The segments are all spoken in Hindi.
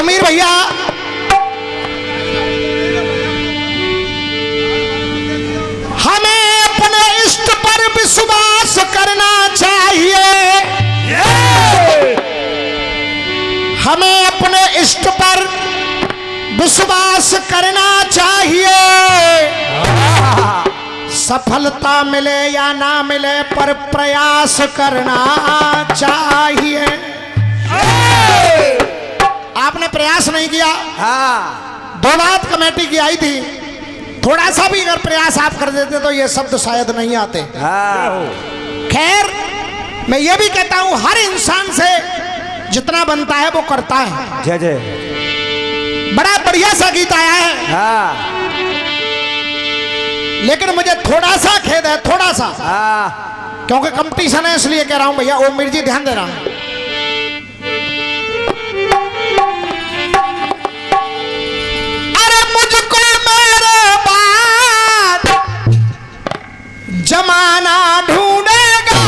अमीर भैया हमें अपने इष्ट पर विश्वास करना चाहिए। हमें अपने इष्ट पर विश्वास करना चाहिए। सफलता मिले या ना मिले पर प्रयास करना चाहिए। आपने प्रयास नहीं किया। दौलत कमेटी की आई थी, थोड़ा सा भी अगर प्रयास आप कर देते तो ये शब्द शायद नहीं आते। खैर मैं ये भी कहता हूं हर इंसान से जितना बनता है वो करता है। जय जय। बड़ा बढ़िया सा गीत आया है। लेकिन मुझे थोड़ा सा खेद है, थोड़ा सा, क्योंकि कंपटीशन है इसलिए कह रहा हूं भैया। ओम मीर जी ध्यान देना। अरे मुझको मेरे बाद जमाना ढूंढेगा।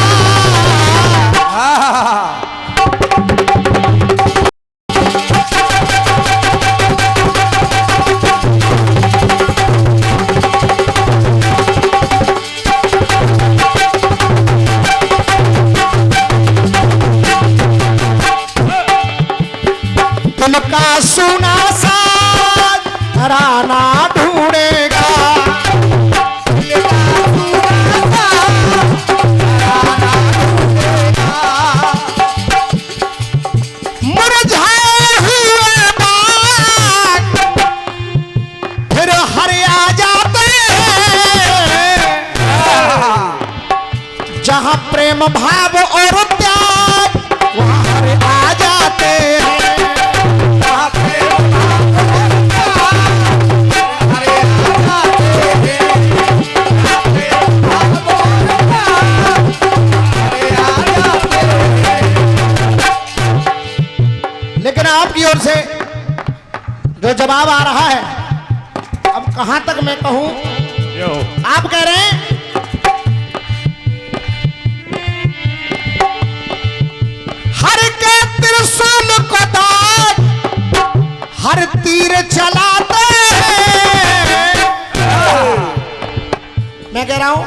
उनका सुना सा तराना ढूंढेगा। मुरझाए हुए बाग फिर हरिया जाते हैं। जहां प्रेम भाव और त्याग वहां हरे आ जाते हैं। लेकिन आपकी ओर से जो जवाब आ रहा है, अब कहां तक मैं कहूं। आप कह रहे हैं हर के त्रिशूल को दाग हर तीर चलाते हैं। मैं कह रहा हूं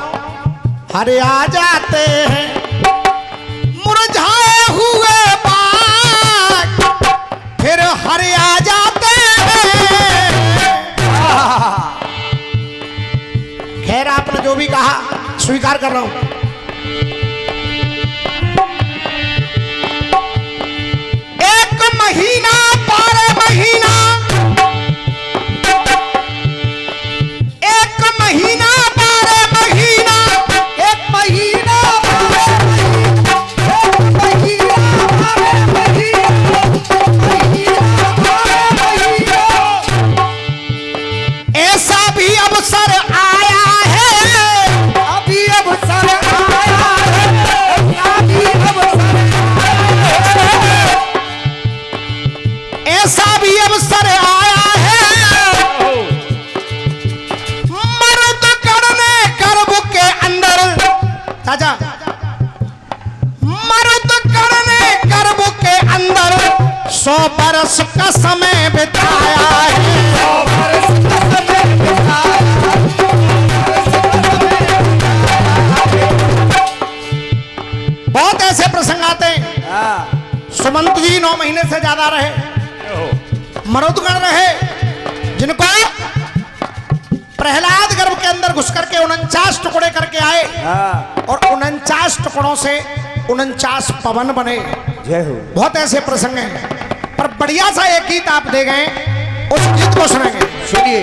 हर आ जाते हैं। मुरझाए हुए फिर हरे आ जाते हैं। खैर आपने जो भी कहा स्वीकार कर रहा हूं। एक महीना 12 महीना, एक महीना 12 महीना, एक महीना 12 महीना, ऐसा भी अवसर आया है। अभी अवसर आया है। अभी अवसर आया है। ऐसा भी अवसर आया है। मर्द करने गर्भ के अंदर, चाचा, मर्द करने गर्भ के अंदर 100 बरस का समय बिताया है। 100 बरस का समय बिताया। बहुत ऐसे प्रसंग आते हैं। सुमंत जी 9 महीने से ज्यादा रहे, मरुदगण रहे, जिनको प्रहलाद गर्भ के अंदर घुस करके 49 टुकड़े करके आए और 49 टुकड़ों से 49 पवन बने। जय हो। बहुत ऐसे प्रसंग हैं, पर बढ़िया सा एक गीत आप दे गए, उस गीत को सुनेंगे। सुनिए।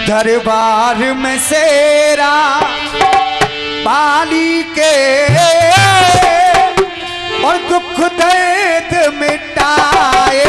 दरबार में शेरा पाली के और दुख दर्द मिटाए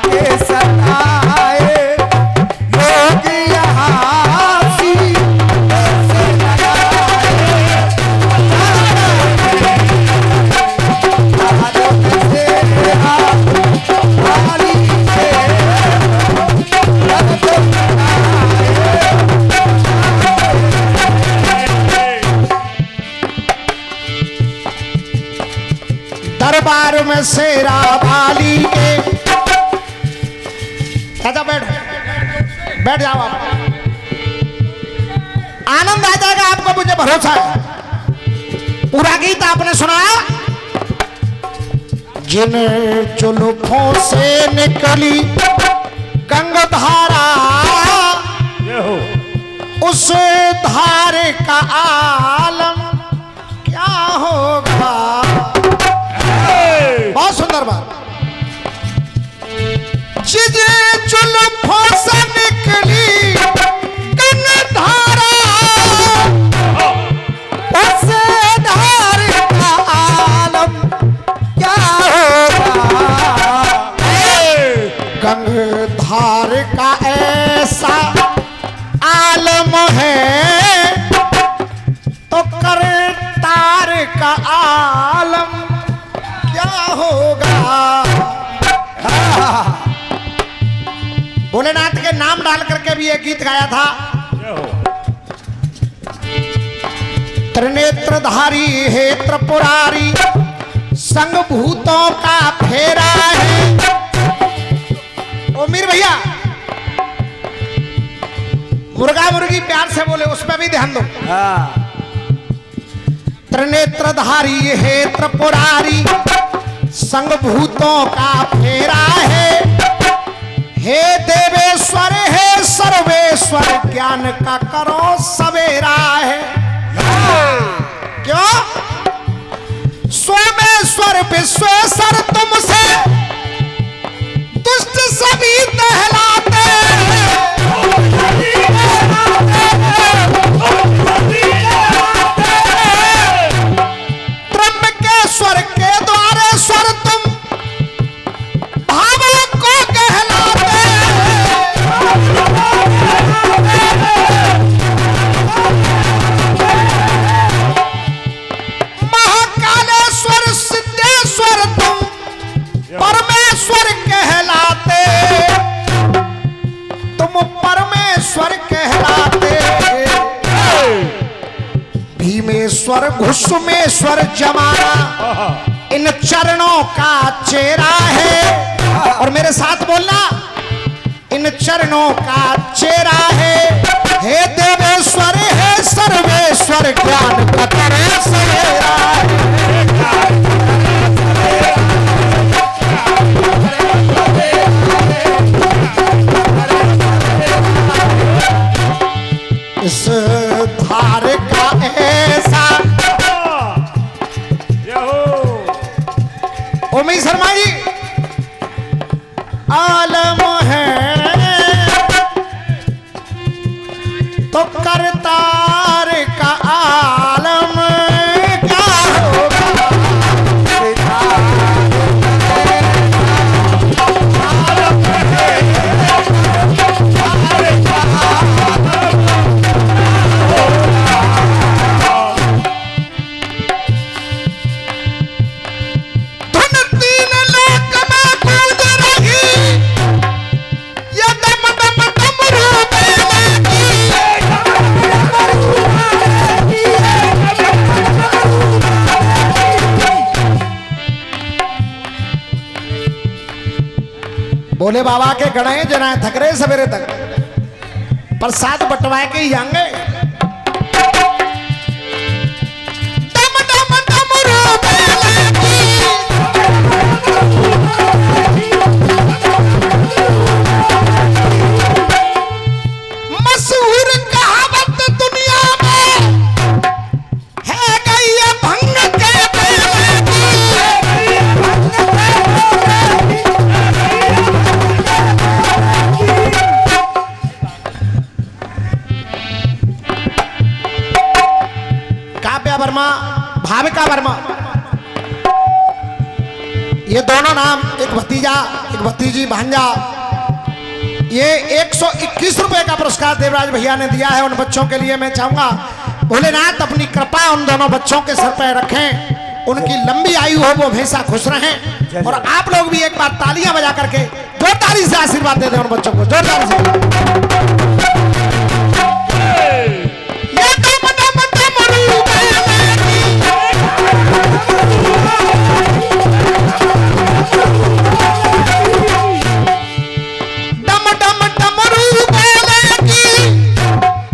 के सताए लोग यहाँ सी से लगाए धारों में सेरा भाली से रब तो दरबार में शेरा वाली के अच्छा बैठ बैठ जाओ आप आनंद आ जाएगा आपको मुझे भरोसा है पूरा गीत आपने सुना जिन जुल्फों से निकली गंगाधारा उस धार का आलम क्या होगा बहुत सुंदर बात जिन जुल्फों से निकली गंगाधारा उस धार का आलम क्या होगा गंगाधार का ऐसा आलम है तो करतार का आलम क्या होगा भोलेनाथ के नाम डाल करके भी एक गीत गाया था त्रिनेत्रधारी हे त्रिपुरारी संग भूतों का फेरा है ओ मीर भैया मुर्गा मुर्गी प्यार से बोले उसमें भी ध्यान दो त्रिनेत्रधारी हे त्रिपुरारी संग भूतों का फेरा है हे देवेश्वर हे सर्वेश्वर ज्ञान का करो सवेरा है क्यों सोमेश्वर विश्वेश्वर तुमसे दुष्ट सभी दहलाते त्र्यंबकेश्वर के द्वारे स्वर तुम भावों को कहलाते महाकालेश्वर सिद्धेश्वर तुम परमेश्वर कहलाते तुम परमेश्वर कहलाते भीमेश्वर घुसमेश्वर जमाना इन चरणों का चेहरा है और मेरे साथ बोलना इन चरणों का चेहरा है हे देवेश्वर हे सर्वेश्वर ज्ञान का करे सवेरा इस धार का ऐसा ओमी शर्मा जी आलम है तो करतार का आलम क्या होगा भोले बाबा के गणाए जनाए थक रहे सवेरे तक प्रसाद बंटवाए के ही जाएंगे मशहूर कहावत दुनिया में है गई भंग के काव्या वर्मा भाविका वर्मा ये दोनों नाम एक भतीजा एक एक भतीजी भांजा, ये 121 रुपए का पुरस्कार देवराज भैया ने दिया है उन बच्चों के लिए। मैं चाहूंगा भोलेनाथ अपनी कृपा उन दोनों बच्चों के सर पर रखें, उनकी लंबी आयु हो, वो हमेशा खुश रहें। और आप लोग भी एक बार तालियां बजा करके जोरदारी से आशीर्वाद दे दें उन बच्चों को, जोरदार से।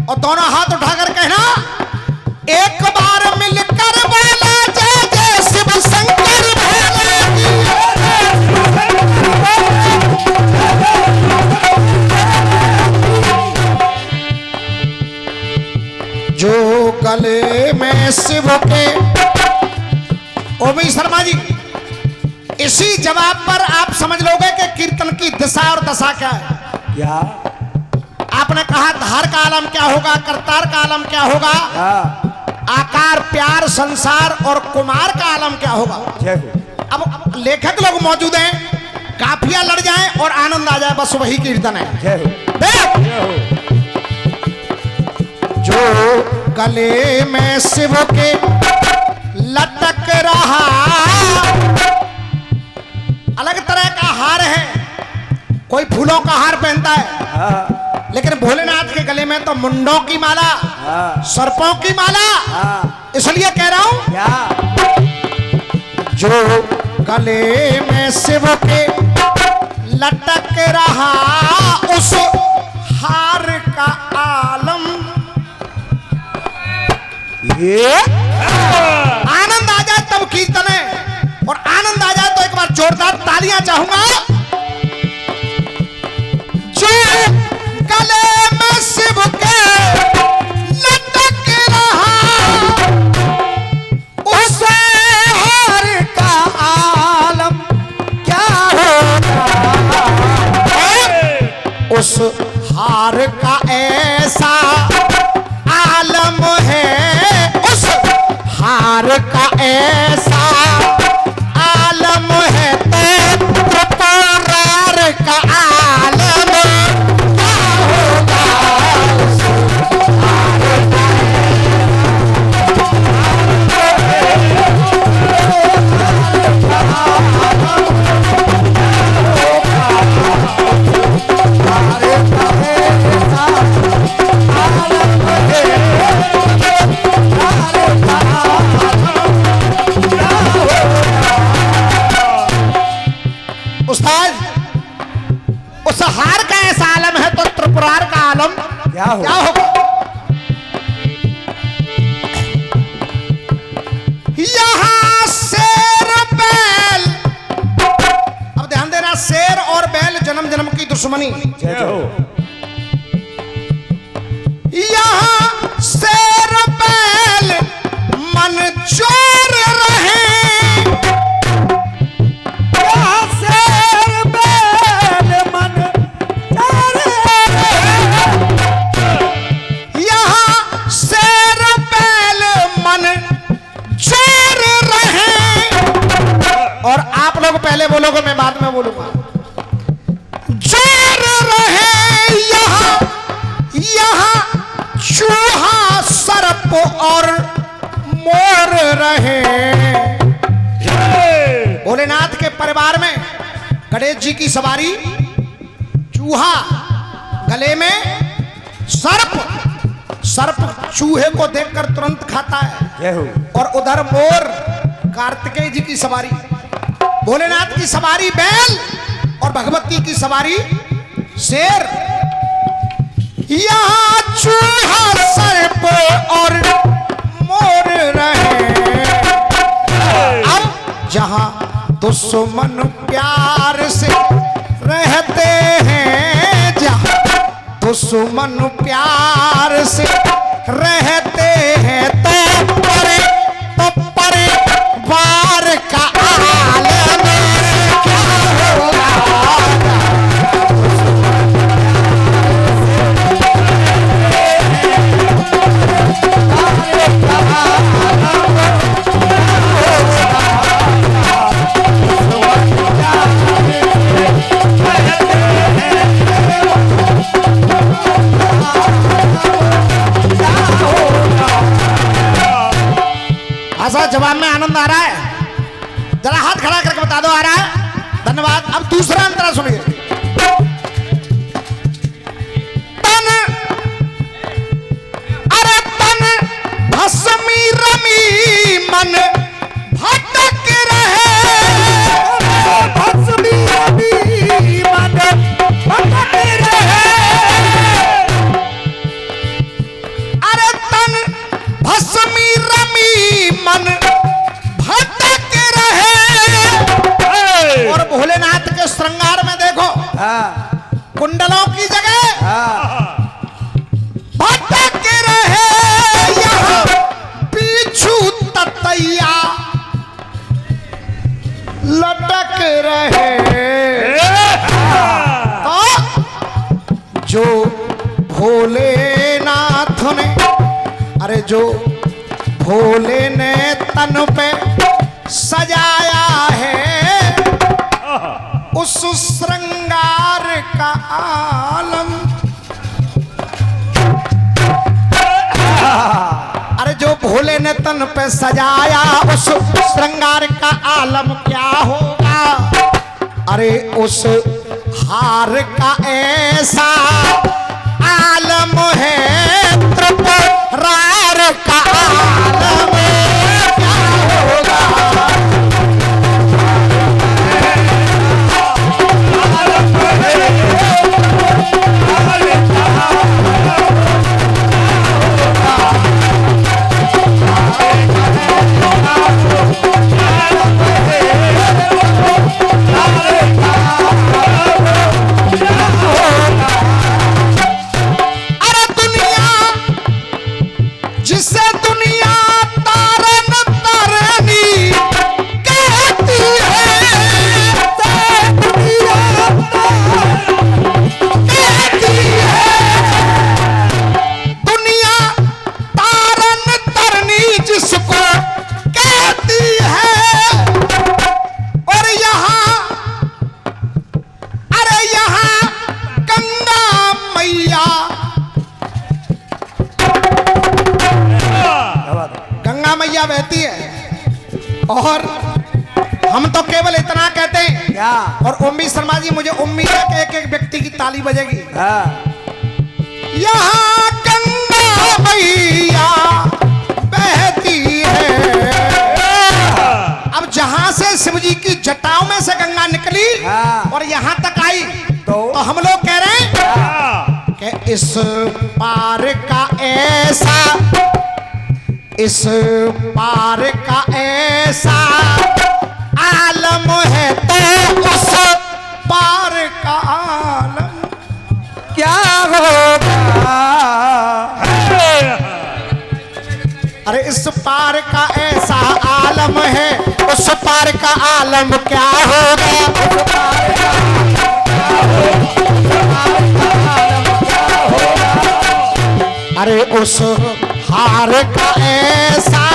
और दोनों हाथ उठाकर कहना, एक बार मिलकर बोला जय जय शिव शंकर भोले की। जो गले में शिव के। ओमी शर्मा जी, इसी जवाब पर आप समझ लोगे कि कीर्तन की दिशा और दशा क्या है। क्या आपने कहा धार का आलम क्या होगा, करतार का आलम क्या होगा, आकार प्यार संसार और कुमार का आलम क्या होगा। अब लेखक लोग मौजूद हैं, काफिया लड़ जाए और आनंद आ जाए, बस वही कीर्तन है। जो गले में शिव के लटक रहा, अलग तरह का हार है, कोई फूलों का हार पहनता है, लेकिन भोलेनाथ के गले में तो मुंडों की माला, सर्पों की माला। इसलिए कह रहा हूं, जो गले में शिव के लटक रहा उस हार का आलम। ये आनंद आ जाए तब कीर्तन है, और आनंद आ जाए तो एक बार जोरदार तालियां चाहूंगा। जो गले में शिव के लटक रहा उस हार का आलम क्या होगा। उस हार का ऐसा आलम है, उस हार का ऐसा आलम है, त्रिपुरार का आलम क्या होगा। उस्ताद, उस हार का ऐसा आलम है तो त्रिपुरार का आलम क्या होगा। यहां शेर बैल, अब ध्यान देना, शेर और बैल जन्म जन्म की दुश्मनी। यहां शेर बैल मन चोर रहे, और आप लोग पहले बोलोगे, मैं बाद में बोलूंगा। जोर रहे यहाँ चूहा सर्प और मोर रहे। भोलेनाथ के परिवार में गणेश जी की सवारी चूहा, गले में सर्प, सर्प चूहे को देखकर तुरंत खाता है, और उधर मोर कार्तिकेय जी की सवारी। भोलेनाथ की सवारी बैल और भगवती की सवारी शेर। यहाँ चूहा सर्प और मोर रहे। अब जहां दुश्मन प्यार से रहते हैं, जहां दुश्मन प्यार से रहते हैं, तो परे वार का आलम क्या होगा। आपका जवाब में आनंद आ रहा है? जरा हाथ खड़ा करके बता दो आ रहा है। धन्यवाद। अब दूसरा अंतरा सुनिए। तन अरे तन भस्मी रमी मन भटक रहे, भस्मी रमी मन भटक रहे। अरे तन भस्मी रमी मन भटक रहे। और भोलेनाथ के श्रृंगार में देखो कुंडलों की जगह भटक रहे। यहाँ पीछू ततैया लटक रहे। तो जो भोलेनाथ ने अरे जो भोले ने तन पे सजाया है उस श्रृंगार का आलम। अरे जो भोले ने तन पे सजाया उस श्रृंगार का आलम क्या होगा? अरे उस हार का ऐसा आलम है त्रिपुरार का आलम क्या होगा? बहती है और हम तो केवल इतना कहते हैं क्या? और उम्मी शर्मा जी मुझे उम्मीद है कि एक एक व्यक्ति की ताली बजेगी। यहाँ गंगा मैया बहती है। अब जहां से शिव जी की जटाओं में से गंगा निकली और यहाँ तक आई तो हम लोग कह रहे हैं कि इस पार का ऐसा, इस पार का ऐसा आलम है तो उस पार का आलम क्या होगा? अरे इस पार का ऐसा आलम है उस पार का आलम क्या होगा? अरे उस हार का ऐसा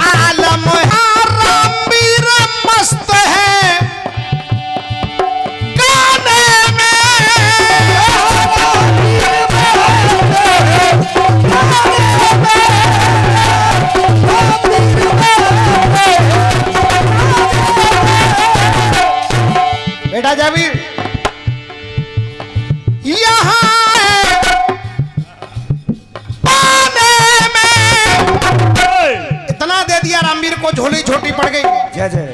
आलम है। रामवीर मस्त है गाने में, बेटा जावीर यहाँ रामवीर को झोली छोटी पड़ गई जय जय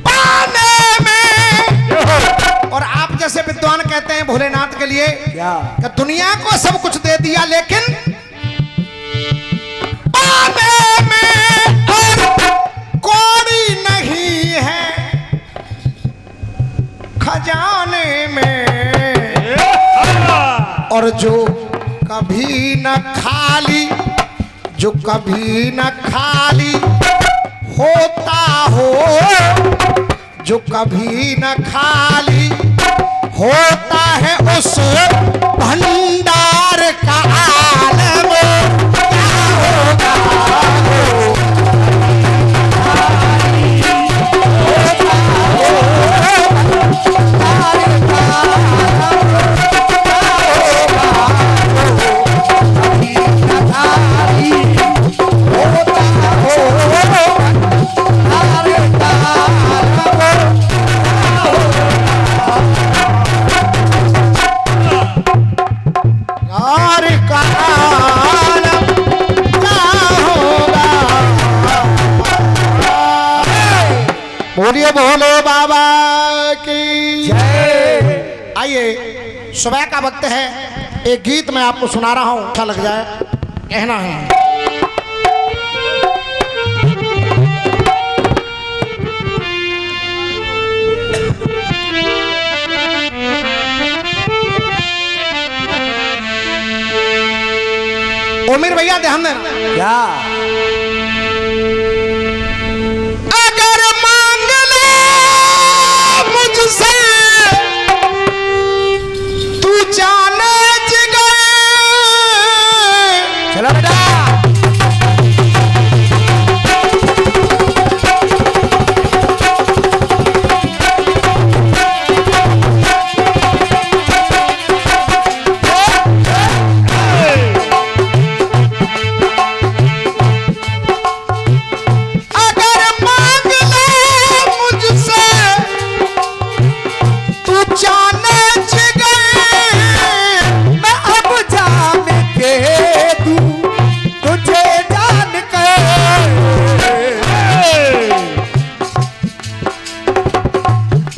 पाने में। और आप जैसे विद्वान कहते हैं भोलेनाथ के लिए क्या? कि दुनिया को सब कुछ दे दिया लेकिन पाने में और कौड़ी नहीं है खजाने में। और जो कभी न खाली, जो कभी न खाली होता हो, जो कभी न खाली होता है उस भंडार का आलम क्या होगा? आइए सुबह का वक्त है, एक गीत मैं आपको सुना रहा हूं, अच्छा लग जाए कहना है। उमेर भैया ध्यान देना। क्या अगर मांग ले मुझसे तू जाने जिगर, चलो बेटा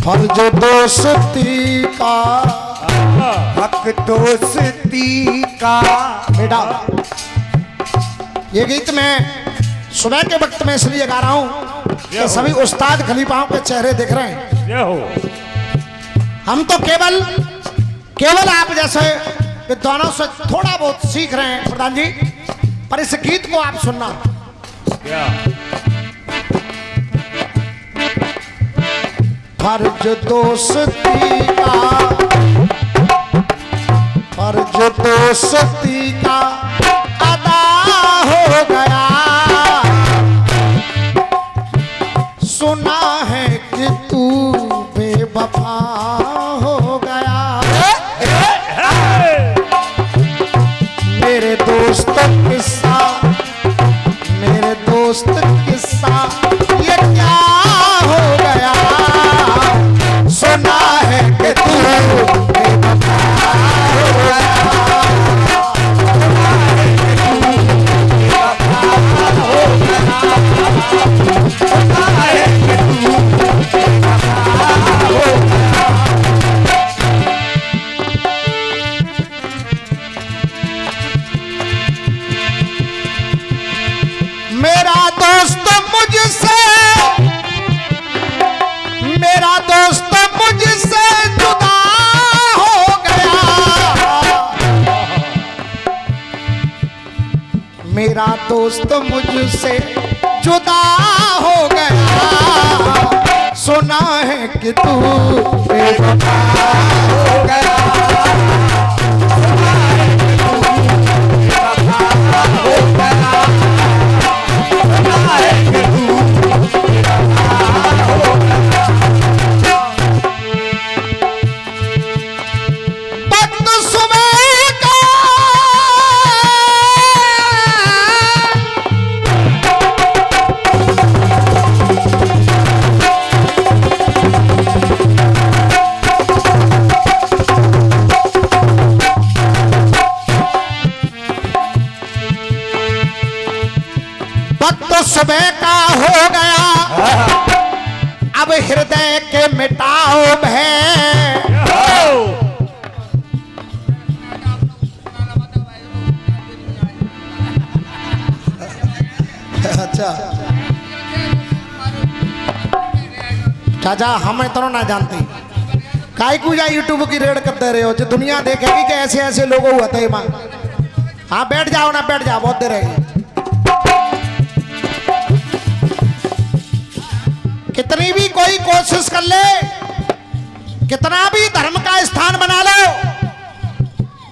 फर्ज दोस्ती का, हक दोस्ती का। बेटा ये गीत मैं सुबह के वक्त में इसलिए गा रहा हूं कि सभी उस्ताद खलीफाओं के चेहरे दिख रहे हैं। हम तो केवल आप जैसे विद्वानों से थोड़ा बहुत सीख रहे हैं प्रधान जी, पर इस गीत को आप सुनना। फर्ज दोस्ती का, फर्ज दोस्ती का अदा हो गया, सुना है कि तू बेवफा हो गया। मेरे दोस्त किस्सा, मेरे दोस्त किस्सा ये क्या हो गया, सुना है कि तू बेवफा हो गया, सुना है कि तू बेवफा हो गया। मेरा दोस्त मुझसे, मेरा दोस्त मुझसे जुदा हो गया, मेरा दोस्त मुझसे जुदा हो गया, सुना है कि तू बेवफा हो गया, सुना है कि तू बेवफा हो गया, सुना है कि तू बेवफा हो गया। वक्त सुबह का, वक्त सुबह का हो गया, अब हृदय के मिटाओ भय, अच्छा चाचा हम इतना ना जानते काई को जा यूट्यूब की रेड करते रहे हो, जो दुनिया देखेगी कि ऐसे ऐसे लोग हुआ थे मां। हाँ बैठ जाओ ना, बैठ जाओ, बहुत देर रहेगी। कितनी भी कोई कोशिश कर ले, कितना भी धर्म का स्थान बना लो,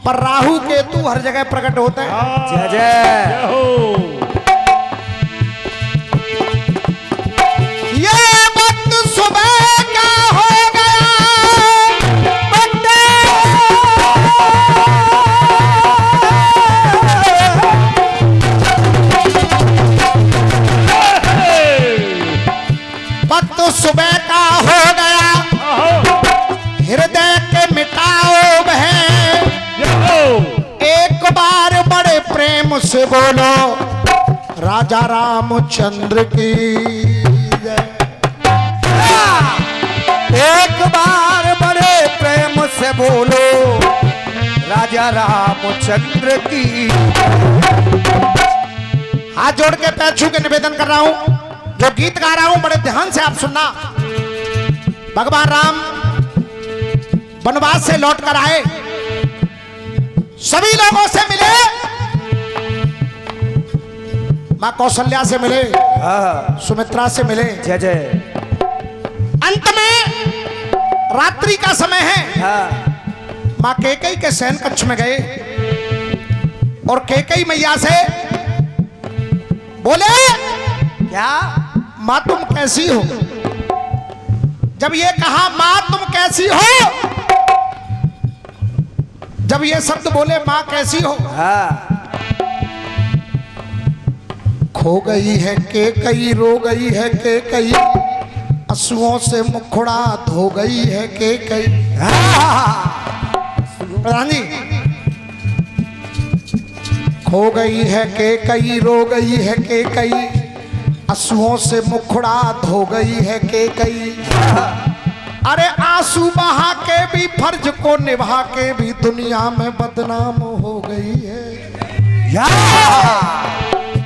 पर राहु केतु हर जगह प्रकट होते हैं। जय जय। ये वक्त सुबह का हो गया, वक्त सुबह का हो गया, हृदय के मिटाओ बहन, एक बार बड़े प्रेम से बोलो राजा रामचंद्र की जय। एक बार बड़े प्रेम से से बोलो राजा रामचंद्र की। हाथ जोड़ के पैर छू के निवेदन कर रहा हूं, जो गीत गा रहा हूं बड़े ध्यान से आप सुनना। भगवान राम वनवास से लौट कर आए, सभी लोगों से मिले, मां कौशल्या से मिले, सुमित्रा से मिले। जय जय। अंत में रात्रि का समय है, मां कैकेयी के शयन कक्ष में गए और कैकेयी मैया से बोले, क्या मां तुम कैसी हो? जब ये कहा मां तुम कैसी हो, जब ये शब्द बोले मां कैसी हो, खो गई है कैकेयी, रो गई है कैकेयी, आंसुओं से मुखड़ा धो गई है कैकेयी। प्रधान जी, खो गई है कैकेयी, रो गई है कैकेयी, आंसुओं से मुखड़ा धो गई है कैकेयी। अरे आंसू बहा के भी फर्ज को निभा के भी दुनिया में बदनाम हो गई है।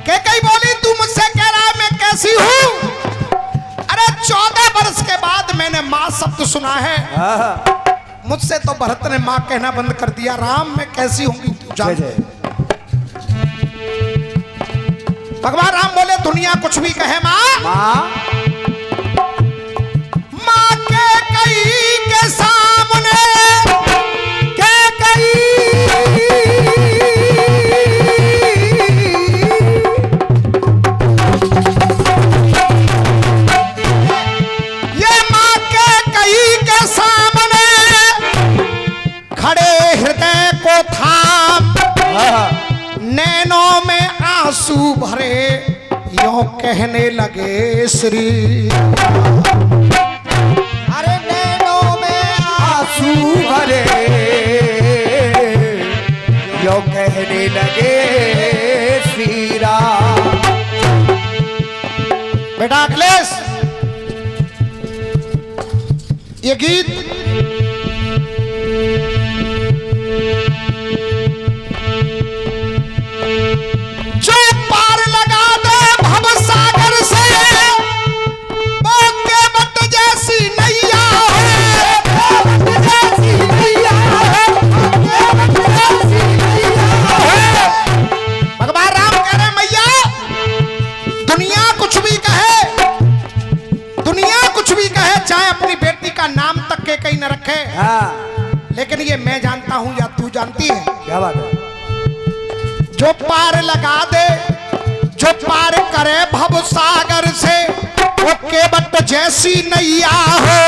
कैकेयी बोली, तू मुझसे कह रहा है मैं कैसी हूं? अरे 14 वर्ष के बाद मैंने मां शब्द सुना है। मुझसे तो भरत ने मां कहना बंद कर दिया। राम मैं कैसी होंगी तू जान। भगवान राम बोले, दुनिया कुछ भी कहे मां कैकेयी के सामने, कैकेयी ये मां कैकेयी के सामने खड़े हृदय को थाम, नैनों में आंसू भरे यूं कहने लगे श्री। अरे नैनों में आंसू भरे यूं कहने लगे श्री राम। बेटा अखिलेश, ये गीत जो पार लगा दे भव सागर से, वो केवट जैसी नैया है, केवट जैसी नैया है, केवट जैसी नैया है। भगवान राम कह रहे मैया, दुनिया कुछ भी कहे, दुनिया कुछ भी कहे, चाहे अपनी बेटी का नाम तक कैकेयी न रखे, लेकिन ये मैं जानता हूं या तू जानती है। क्या बात है? जो पार लगा दे, जो पार करे भव सागर से, वो केवट जैसी नैया हो,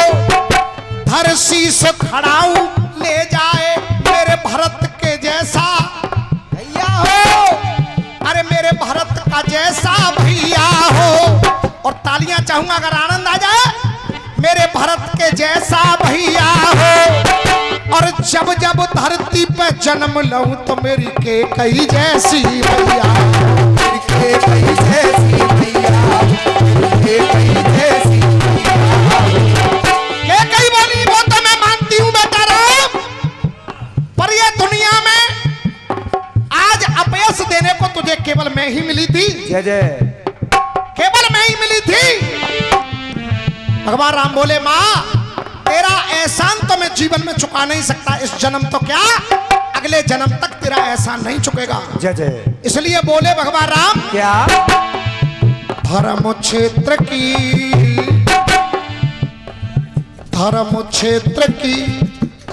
धर शीस खड़ाऊ ले जाए मेरे भरत के जैसा भैया हो। अरे मेरे भरत का जैसा भैया हो। और तालियां चाहूंगा अगर आनंद आ जाए। मेरे भरत के जैसा भैया हो। और जब जब धरती पे जन्म लऊं तो मेरी कैकेयी जैसी भैया, मेरी कैकेयी जैसी भैया, कैकेयी जैसी भैया। कैकेयी बोली, वो तो मैं मानती हूं बेटा राम, पर ये दुनिया में आज अपयश देने को तुझे केवल मैं ही मिली थी। जय जय। केवल मैं ही मिली थी। भगवान राम बोले, मां तेरा एहसान तो मैं जीवन में चुका नहीं सकता, इस जन्म तो क्या अगले जन्म तक तेरा एहसान नहीं चुकेगा। जय जय। इसलिए बोले भगवान राम, क्या? धर्म क्षेत्र की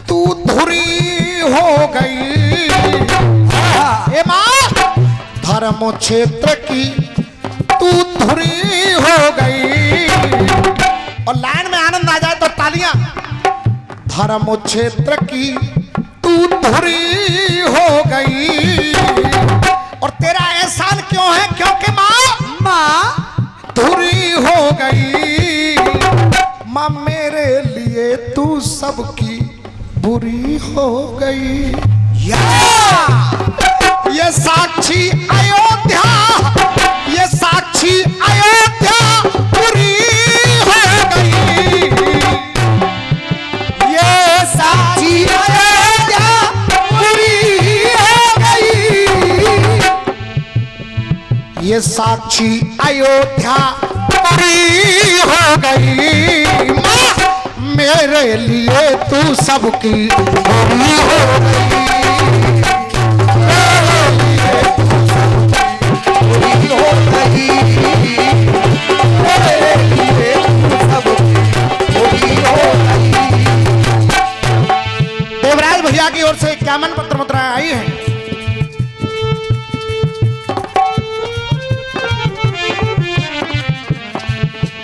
तू धुरी हो गई। हे मां, धर्म क्षेत्र की तू धुरी हो गई। और लाइन में आनंद आ जाए तो तालियां। धर्म क्षेत्र की तू धुरी हो गई। और तेरा एहसान क्यों है? क्योंकि मां धुरी हो गई। मां मेरे लिए तू सबकी बुरी हो गई। ये साक्षी अयोध्या, ये साक्षी अयोध्या बुरी हो गई। ये साक्षी ये साक्षी अयोध्या पूरी हो गई माँ, मेरे लिए तू सबकी पूरी हो गई। देवराज भैया की ओर से 51 पत्र मुद्राएं आई हैं।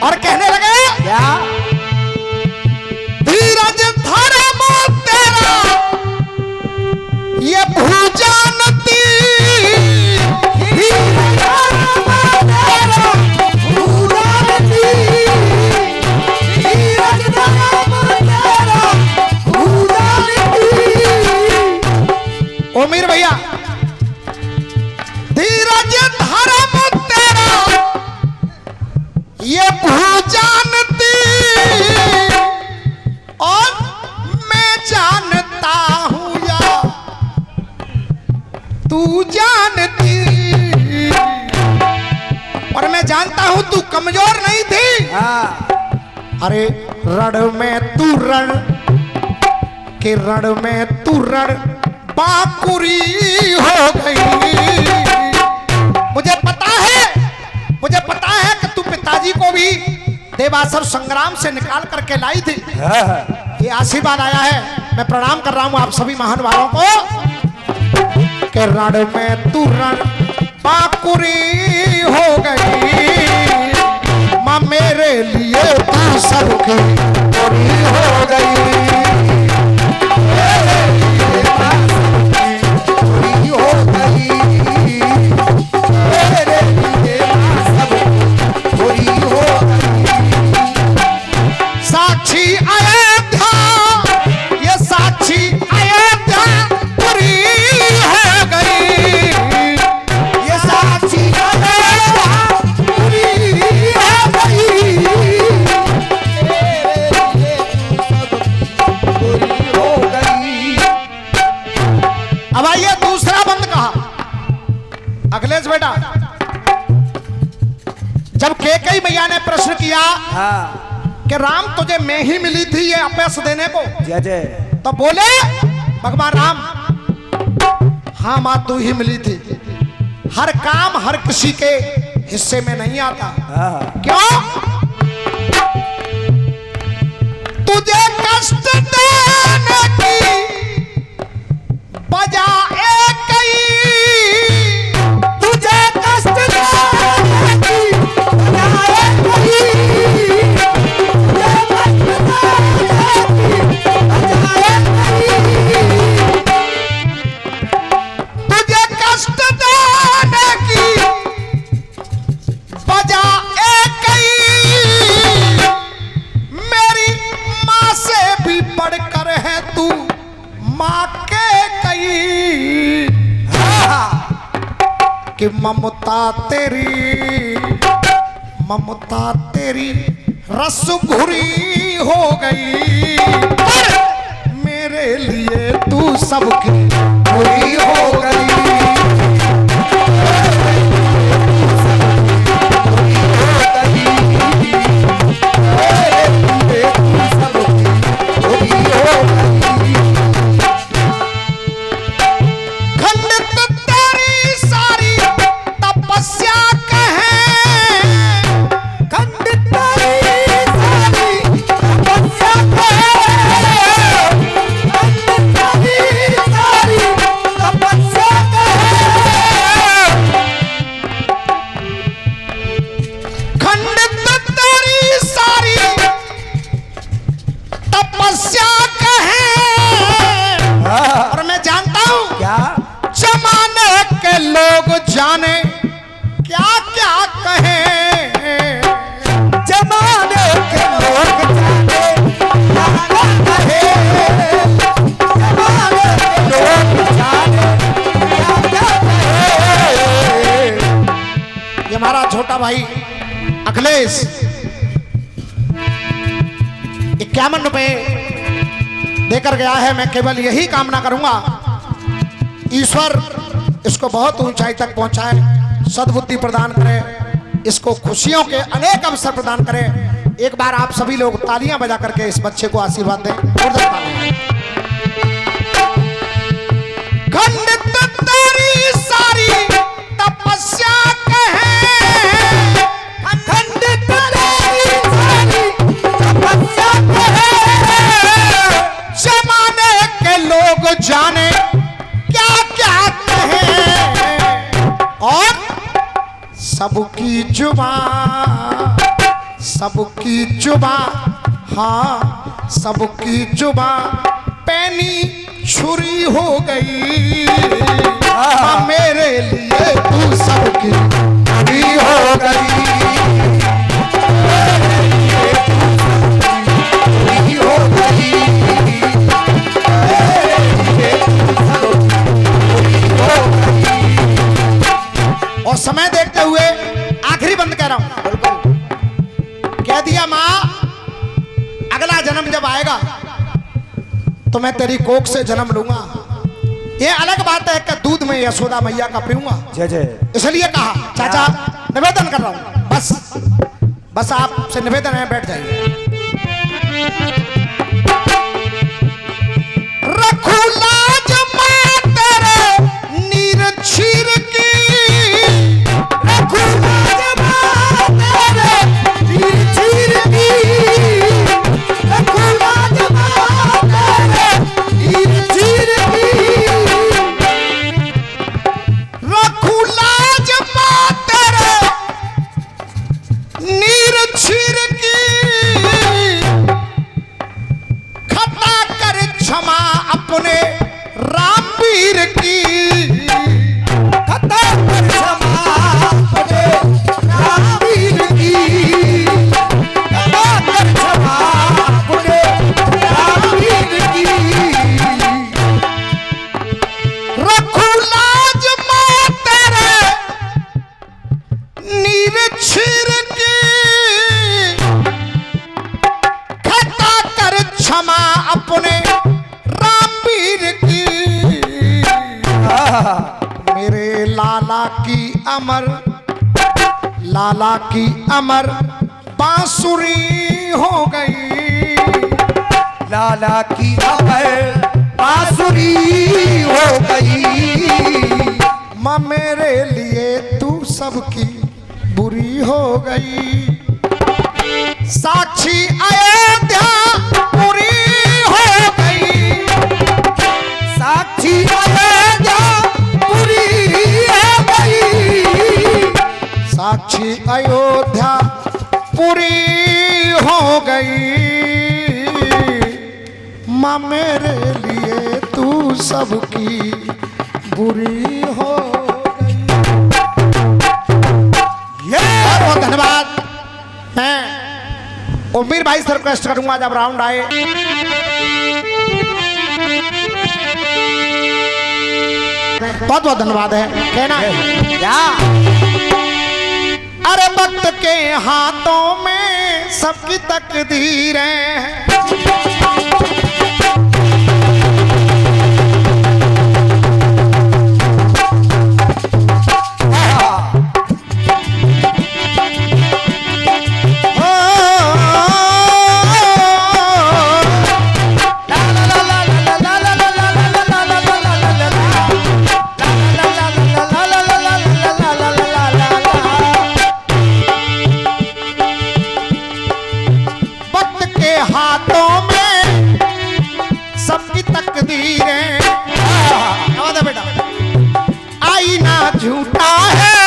और कहने लगे क्या? धीरज धर्म तेरा ये भूजानती, धीरज धर्म तेरा भूजानती, धीरज धर्म तेरा भूजानती। ओ मीर भैया, धीरज धर्म तेरा ये भूजानती और मैं जानता हूं या तू जानती, और मैं जानता हूं तू कमजोर नहीं थी। हाँ। अरे रण में तू रण के रण में तू रण बाकुरी हो गई। मुझे पता है कि तू पिताजी को भी देवासुर संग्राम से निकाल करके लाई थी। ये आशीर्वाद आया है, मैं प्रणाम कर रहा हूं आप सभी महानुभावों को कि रण में तू रण बाकुरी हो गई मां, मेरे लिए तू सबकी पूरी हो गई। साक्षी अयोध्या, ये साक्षी अयोध्या पूरी हो गई, ये साक्षी अयोध्या पूरी हो गई, पूरी हो गई। अब आइए दूसरा बंद कहा। अखिलेश बेटा, जब केकई मैया ने प्रश्न किया हाँ। कि राम तुझे मैं ही मिली थी ये अपेस देने को, जय जय। तो बोले भगवान राम, हाँ मां तू ही मिली थी। हर काम हर किसी के हिस्से में नहीं आता। हाँ। क्यों? तुझे कष्ट देने की बजाय कई, तुझे कष्ट देने की बजाय कई, तुझे कष्ट देने की बजाय कई, मेरी माँ से भी बढ़कर है तू माँ के कई, कि ममता तेरी रस भुरी हो गई, पर मेरे लिए तू सबकी पूरी हो गई। खंडित तेरी सारी तपस्या कहे, खंडित तेरी सारी तपस्या कहे, खंडित तेरी सारी तपस्या कहे, खंडित तेरी सारी तपस्या कहे। और मैं जानता हूं क्या? जमाने के लोग जाने क्या क्या कहे, जमाने के लोग जाने क्या क्या कहे, जमाने के लोग जाने क्या क्या कहे। ये हमारा छोटा भाई अखिलेश 51 रुपए देकर गया है। मैं केवल यही कामना करूंगा ईश्वर इसको बहुत ऊंचाई तक पहुंचाए। सद्बुद्धि प्रदान करे, इसको खुशियों के अनेक अवसर प्रदान करे। एक बार आप सभी लोग तालियां बजा करके इस बच्चे को आशीर्वाद दें। जोरदार तालियां। खंडित तेरी सारी तपस्या कहे, खंडित तेरी सारी तपस्या कहे, जमाने के लोग जाने क्या क्या कहे, और सबकी जुबान, सबकी जुबान, हाँ सबकी जुबान पैनी छुरी हो गई। मेरे लिए तू सबकी छुरी हो गई। और समय देखते हुए आखिरी बंद कह रहा हूं, कह दिया मां अगला जन्म जब आएगा तो मैं तेरी कोख से जन्म लूंगा। ये अलग बात है कि दूध में यशोदा मैया का पीऊंगा। जय जय। इसलिए कहा चाचा निवेदन कर रहा हूं, बस आपसे निवेदन है, बैठ जाइए। रखू लाज मैं तेरे नीर छीर की, रखू लाज मैं तेरे नीर छीर की, रखू लाज मैं तेरे नीर छीर की, रखू लाज मैं तेरे नीर छीर की, खता कर क्षमा अपने रामवीर की, खता कर क्षमा अपने रामवीर की, खता कर क्षमा अपने रामवीर की, रखू लाज मैं तेरे नीर छीर की, खता कर क्षमा अपने रामवीर की, मेरे लाला की अमर, लाला की अमर बांसुरी हो गई। लाला की अमर बांसुरी हो गई, माँ मेरे लिए तू सबकी बुरी हो गई। साक्षी अयोध्या पूरी हो गई, साक्षी अयोध्या पूरी हो गई, साक्षी अयोध्या पूरी हो गई। माँ मेरे लिए तू सबकी बुरी हो गई। बहुत बहुत धन्यवाद। मैं उम्मीद भाई से रिक्वेस्ट करूंगा जब राउंड आए बहुत बहुत धन्यवाद है कहना है क्या अरे वक्त के हाथों में सबकी तकदीरें, हाथों में सबकी तकदीरें। आवाज़ है बेटा, आईना झूठा है,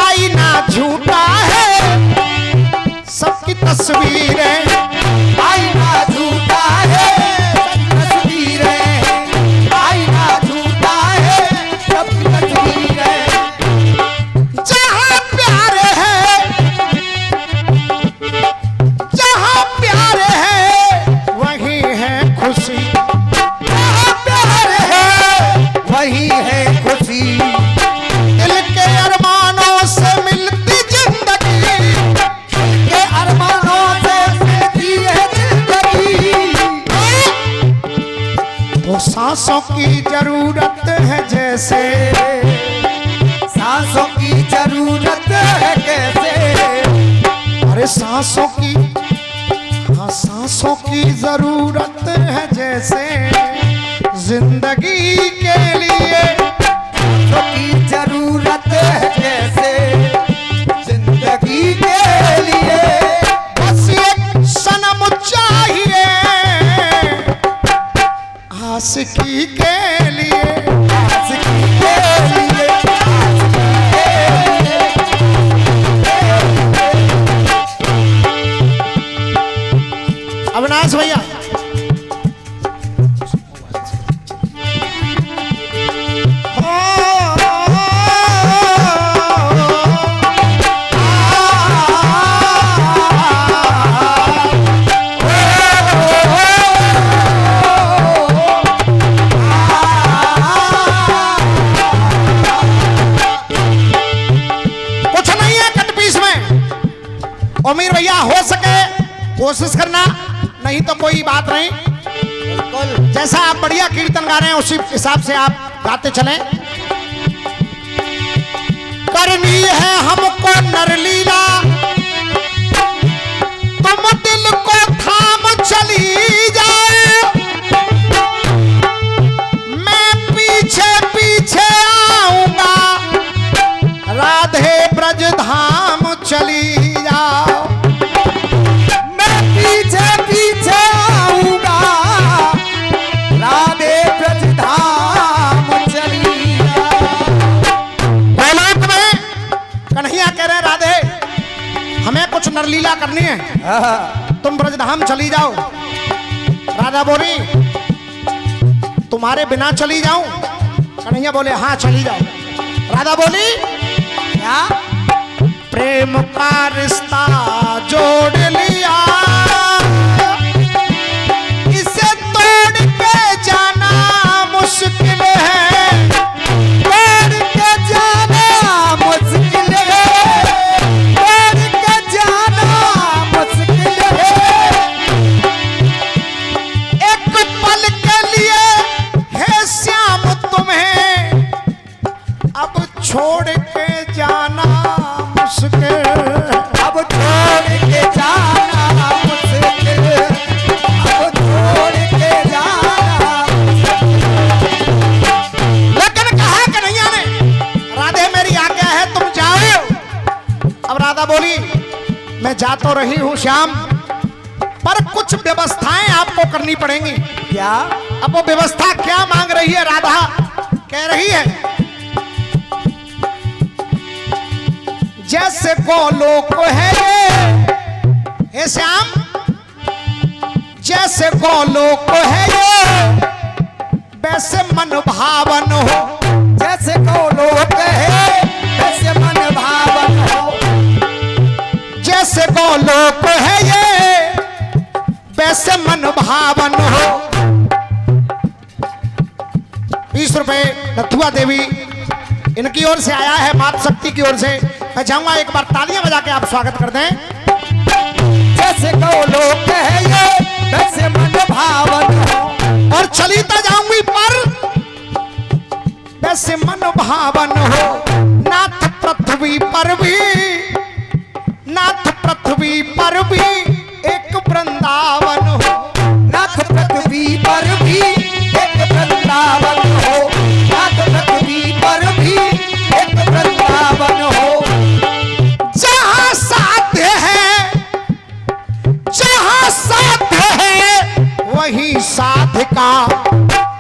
आईना झूठा है, सबकी तस्वीरें। आईना झूठा है, सबकी तस्वीरें, आईना झूठा है, सबकी तस्वीरें। जहाँ प्यार है, जहाँ प्यार है वहीं है खुशी, जहाँ प्यार है वही है खुशी। दिल के अरमानों से मिलती जिंदगी, के अरमानों से मिलती है जिंदगी। तो सांसों की जरूरत है जैसे जैसे। सांसों की जरूरत है कैसे। अरे सांसों की, हाँ सांसों की जरूरत है जैसे जिंदगी के लिए। सांसों की जरूरत है जैसे जिंदगी के लिए। बस एक सनम चाहिए आशिकी के लिए। आशिकी के लिए। अविनाश भैया कुछ नहीं है कटपीस में। उमीर भैया हो सके कोशिश करना, नहीं तो कोई बात नहीं। जैसा आप बढ़िया कीर्तन गा रहे हैं उसी हिसाब से आप गाते चलें। करनी है हमको नरलीला, तुम दिल को थाम चली जाओ। मैं पीछे पीछे आऊंगा, राधे ब्रज धाम चली जाओ। मैं पीछे पीछे आऊंगा, राधे ब्रज धाम चली बैलात में कन्हैया कह रहे राधे हमें कुछ नरलीला करनी है, तुम ब्रजधाम चली जाओ। राधा बोली तुम्हारे बिना चली जाऊं। कन्हैया बोले हाँ चली जाओ। राधा बोली क्या। प्रेम का रिश्ता जोड़ लिया, इसे तोड़ के जाना मुश्किल है। तोड़ के जाना मुश्किल है। तोड़ के जाना मुश्किल है। एक पल के लिए है श्याम तुम्हें अब छोड़ के जाना मुश्किल। अब छोड़ के जाना मुश्किल। अब छोड़ के जाना। लेकिन कहा कन्हैया ने राधे मेरी आज्ञा है तुम जाओ। अब राधा बोली मैं जा तो रही हूं श्याम, पर कुछ व्यवस्थाएं आपको करनी पड़ेंगी। क्या। अब वो व्यवस्था क्या मांग रही है राधा? कह रही है जैसे गोलोक है ये श्याम, जैसे गोलोक है ये वैसे मन भावन हो। जैसे गोलोक है वैसे मन भावन हो। जैसे गोलोक है ये वैसे मन भावन हो। 20 रुपए नथुआ देवी इनकी ओर से आया है, मात शक्ति की ओर से। मैं चाहूंगा एक बार तालियां बजा के आप स्वागत कर दें। जैसे गोलोक है ये वैसे मन भावन हो। और चली तो जाऊंगी पर वैसे मन भावन हो। नाथ पृथ्वी पर भी, नाथ पृथ्वी पर भी एक वृंदावन हो। नाथ पृथ्वी पर भी एक वृंदावन हो। नाथ पृथ्वी पर भी एक वृंदावन हो। जहां साध्य है, जहां साध्य है वही साधिका।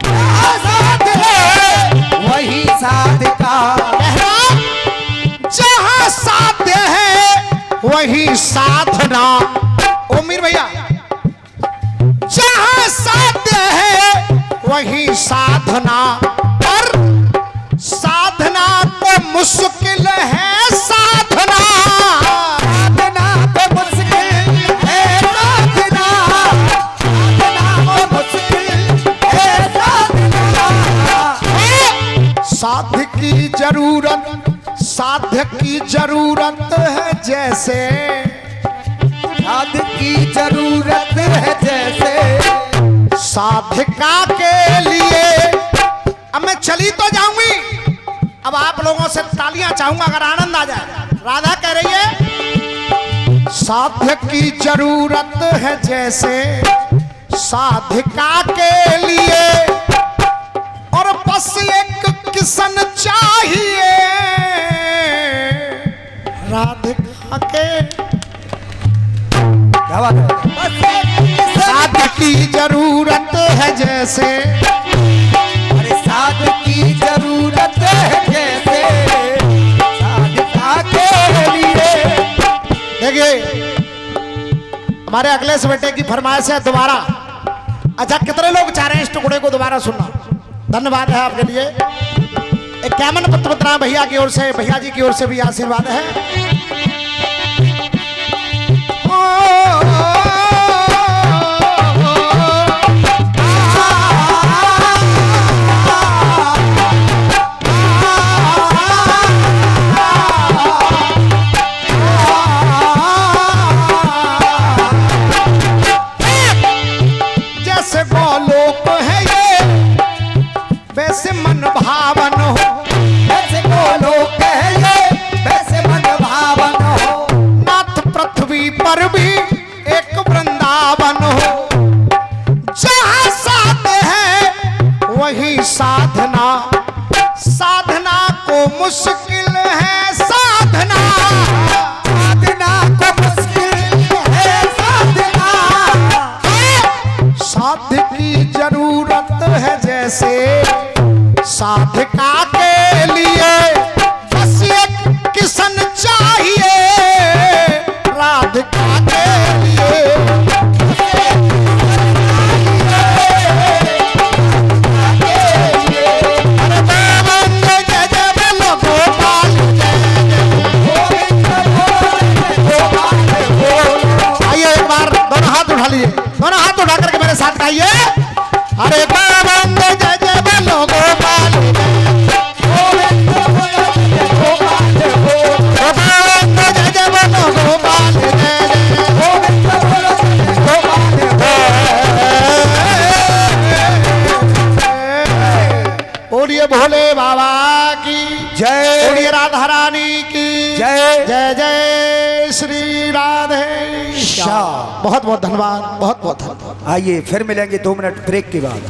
जहाँ साध्य है वही साधिका। जहां साध्य है वही साधना। ओ मीर भैया जहां साध्य है वही साधना, और साधना को मुश्किल है साधना। साधना को मुश्किल है साधना। साधना को मुश्किल है साधना। साध्य की जरूरत, साध्य की जरूरत है जैसे, साध की जरूरत है जैसे। साधिका के लिए। अब मैं चली तो जाऊंगी चाहूंगा अगर आनंद आ जाए। राधा कह रही है साध्य की जरूरत है जैसे साधिका के लिए, और बस एक किसन चाहिए राधिका के। क्या बात है? साध्य की जरूरत है जैसे, अरे साध की जरूरत है जैसे साधिका के लिए। देखिए हमारे अखिलेश बेटे की फरमाइश है दोबारा। अच्छा कितने लोग चाह रहे हैं इस टुकड़े को दोबारा सुनना? धन्यवाद है आपके लिए। एक कैमन पत्रपत्रा भैया की ओर से, भैया जी की ओर से भी आशीर्वाद है। जैसे गोलोक है ये वैसे मन भावन हो, जैसे गोलोक है ये वैसे मन भावन हो। नाथ पृथ्वी पर भी एक वृंदावन हो, जहाँ साध है वही साधना, साधना को मुश्किल है साधना, साधना को मुश्किल है साधना। साध्य की जरूरत है जैसे साधिका के लिए, बस एक किसन चाहिए राधिका के लिए। अरे गोविंद जय जय बोलो गोपाल जय जय। आइए एक बार दोनों हाथ उठा लीजिए, दोनों हाथ उठा करके मेरे साथ गाइए। अरे गोविंद जय जय बोलो गोपाल गोविंद जय जय बोलो गोपाल जय जय। बोलिए भोले बाबा की जय। बोलिए राधा रानी की जय। जय जय श्री राधे श्याम। बहुत बहुत धन्यवाद, बहुत बहुत धन्यवाद। आइए फिर मिलेंगे 2 मिनट ब्रेक के बाद।